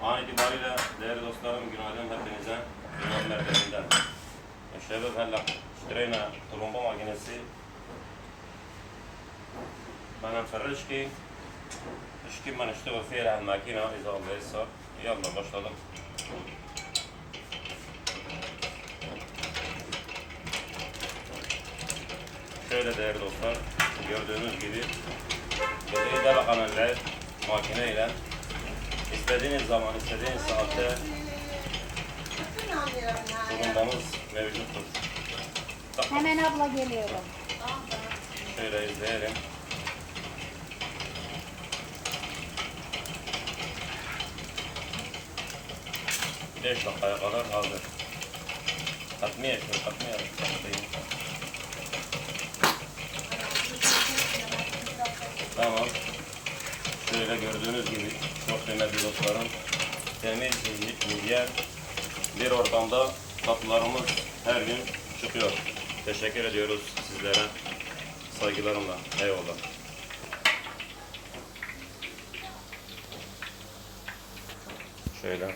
An itibariyle değerli dostlarım, günaydın hepinize. Yunan merkezinden. الشباب هلا اشترينا طرمبة ماكينسي بدنا نفرجكي ايش كيف ما نشتغل فيها هالماكينة إذا الله يسر. يلا başlayalım. Şöyle değerli dostlar, gördüğünüz gibi böyle bakan eller makineyle istediğiniz zaman, istediğiniz saatte turumbamız mevcuttur. Hemen abla geliyorum. Şöyle izleyelim. Beş dakikaya kadar hazır. Katmaya şöyle katmaya. Tamam. Şöyle gördüğünüz gibi çok kıymetli dostlarım, temiz, hijyen bir ortamda tatlılarımız her gün çıkıyor. Teşekkür ediyoruz sizlere. Saygılarımla. Eyvallah. Şöyle.